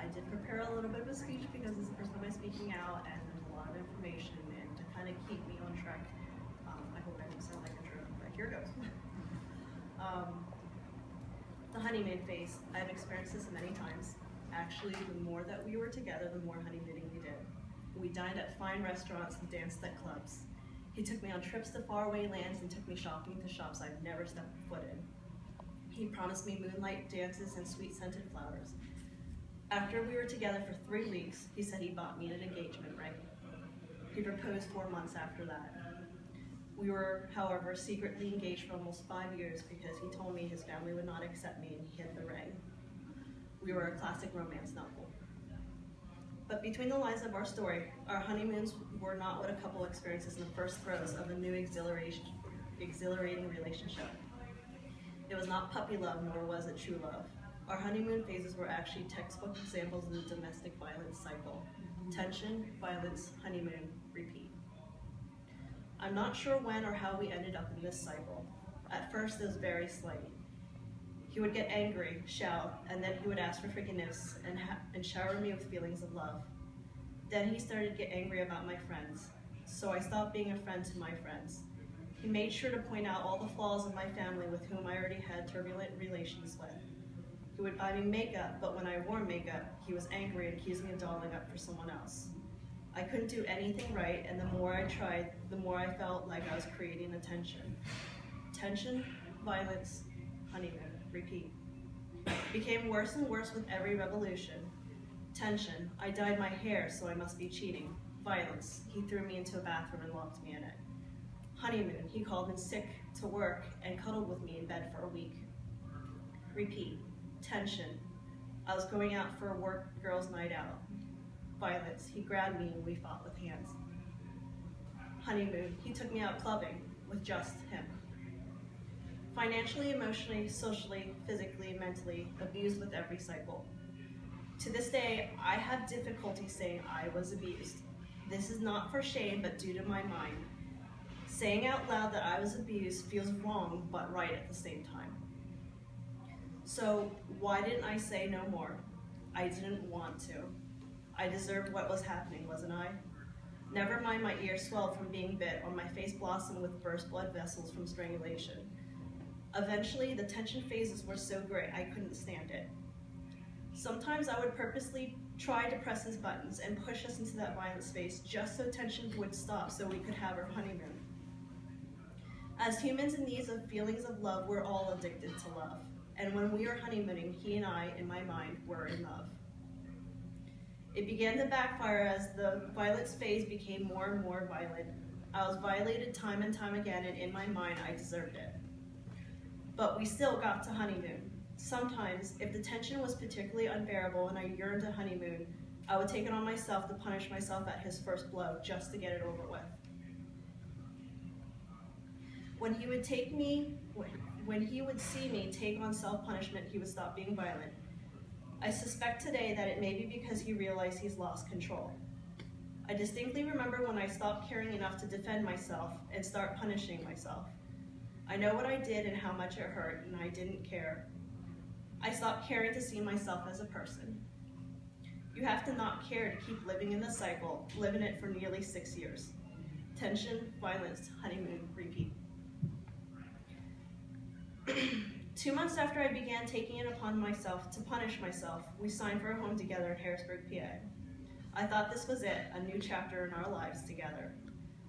I did prepare a little bit of a speech because this is the first time I'm speaking out and there's a lot of information, and to kind of keep me on track, I hope I don't sound like a drone, but here goes. The honeymoon phase, I've experienced this many times. Actually, the more that we were together, the more honeymooning we did. We dined at fine restaurants and danced at clubs. He took me on trips to faraway lands and took me shopping to shops I've never stepped foot in. He promised me moonlight dances and sweet-scented flowers. After we were together for 3 weeks, he said he bought me an engagement ring. He proposed 4 months after that. We were, however, secretly engaged for almost 5 years because he told me his family would not accept me and he hid the ring. We were a classic romance novel. But between the lines of our story, our honeymoons were not what a couple experiences in the first throes of a new exhilarating relationship. It was not puppy love, nor was it true love. Our honeymoon phases were actually textbook examples of the domestic violence cycle. Tension, violence, honeymoon, repeat. I'm not sure when or how we ended up in this cycle. At first, it was very slight. He would get angry, shout, and then he would ask for forgiveness and shower me with feelings of love. Then he started to get angry about my friends, so I stopped being a friend to my friends. He made sure to point out all the flaws of my family with whom I already had turbulent relations with. He would buy me makeup, but when I wore makeup, he was angry and accused me of dolling up for someone else. I couldn't do anything right, and the more I tried, the more I felt like I was creating a tension. Tension, violence, honeymoon, repeat. Became worse and worse with every revolution. Tension, I dyed my hair, so I must be cheating. Violence, he threw me into a bathroom and locked me in it. Honeymoon, he called in sick to work and cuddled with me in bed for a week. Repeat. Tension, I was going out for a work girls' night out. Violence, he grabbed me and we fought with hands. Honeymoon, he took me out clubbing with just him. Financially, emotionally, socially, physically, mentally, abused with every cycle. To this day, I have difficulty saying I was abused. This is not for shame, but due to my mind. Saying out loud that I was abused feels wrong, but right at the same time. So why didn't I say no more? I didn't want to. I deserved what was happening, wasn't I? Never mind my ear swelled from being bit or my face blossomed with burst blood vessels from strangulation. Eventually, the tension phases were so great I couldn't stand it. Sometimes I would purposely try to press his buttons and push us into that violent space just so tension would stop so we could have our honeymoon. As humans in need of feelings of love, we're all addicted to love. And when we were honeymooning, he and I, in my mind, were in love. It began to backfire as the violence phase became more and more violent. I was violated time and time again, and in my mind, I deserved it. But we still got to honeymoon. Sometimes, if the tension was particularly unbearable and I yearned to honeymoon, I would take it on myself to punish myself at his first blow, just to get it over with. When he would see me take on self-punishment, he would stop being violent. I suspect today that it may be because he realized he's lost control. I distinctly remember when I stopped caring enough to defend myself and start punishing myself. I know what I did and how much it hurt, and I didn't care. I stopped caring to see myself as a person. You have to not care to keep living in the cycle, live in it for nearly 6 years. Tension, violence, honeymoon, repeat. 2 months after I began taking it upon myself to punish myself, we signed for a home together in Harrisburg, PA. I thought this was it, a new chapter in our lives together.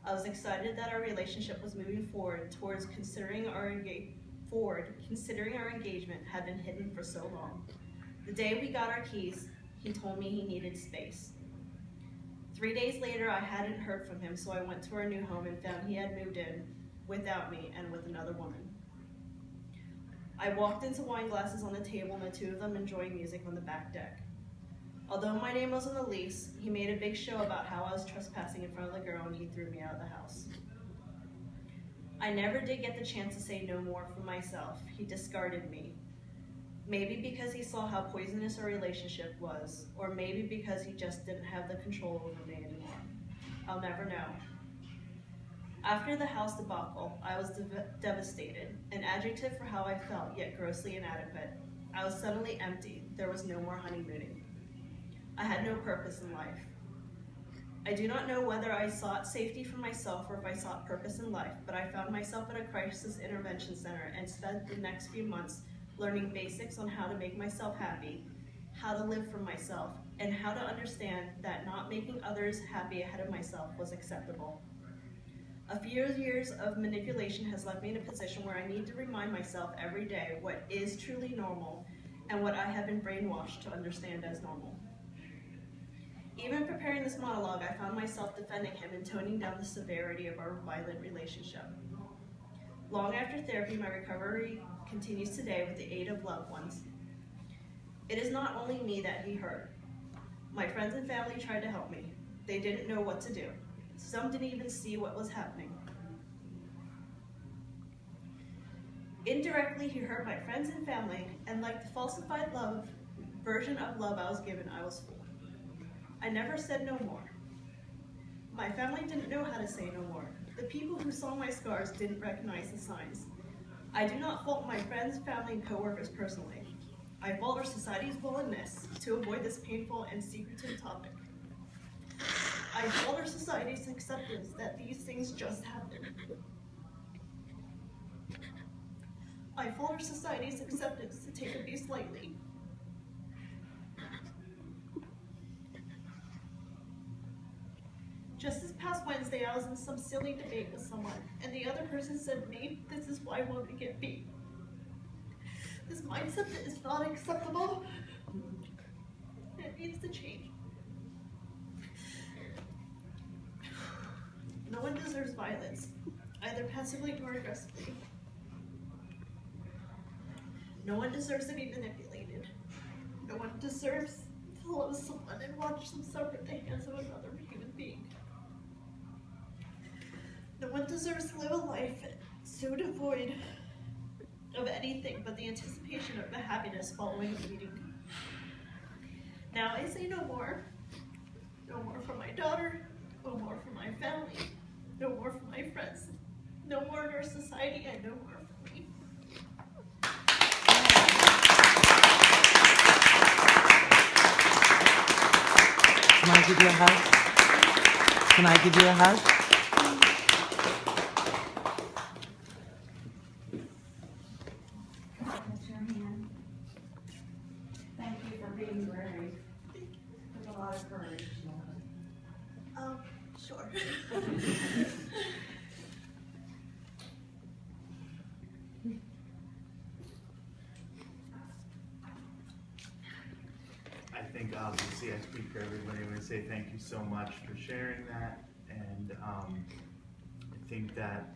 I was excited that our relationship was moving forward towards considering our engagement had been hidden for so long. The day we got our keys, he told me he needed space. 3 days later, I hadn't heard from him, so I went to our new home and found he had moved in without me and with another woman. I walked into wine glasses on the table and the two of them enjoying music on the back deck. Although my name was on the lease, he made a big show about how I was trespassing in front of the girl and he threw me out of the house. I never did get the chance to say no more for myself. He discarded me. Maybe because he saw how poisonous our relationship was, or maybe because he just didn't have the control over me anymore. I'll never know. After the house debacle, I was devastated, an adjective for how I felt, yet grossly inadequate. I was suddenly empty. There was no more honeymooning. I had no purpose in life. I do not know whether I sought safety for myself or if I sought purpose in life, but I found myself at a crisis intervention center and spent the next few months learning basics on how to make myself happy, how to live for myself, and how to understand that not making others happy ahead of myself was acceptable. A few years of manipulation has left me in a position where I need to remind myself every day what is truly normal and what I have been brainwashed to understand as normal. Even preparing this monologue, I found myself defending him and toning down the severity of our violent relationship. Long after therapy, my recovery continues today with the aid of loved ones. It is not only me that he hurt. My friends and family tried to help me. They didn't know what to do. Some didn't even see what was happening. Indirectly, he hurt my friends and family, and like the falsified version of love I was given, I was fooled. I never said no more. My family didn't know how to say no more. The people who saw my scars didn't recognize the signs. I do not fault my friends, family, and coworkers personally. I fault our society's willingness to avoid this painful and secretive topic. I fault our society's acceptance that these things just happen. I fault our society's acceptance to take abuse lightly. Just this past Wednesday, I was in some silly debate with someone, and the other person said to me, "This is why women get beat." This mindset is not acceptable. It needs to change. No one deserves violence, either passively or aggressively. No one deserves to be manipulated. No one deserves to love someone and watch them suffer at the hands of another human being. No one deserves to live a life so devoid of anything but the anticipation of the happiness following a beating. Now I say no more. No more for my daughter, no more for my family, no more for my friends, no more in our society, and no more for me. Can I give you a hug? Can I give you a hug? That's your hand. Thank you for being brave. With a lot of courage. Sure. I think obviously I speak for everybody when I say thank you so much for sharing that, and I think that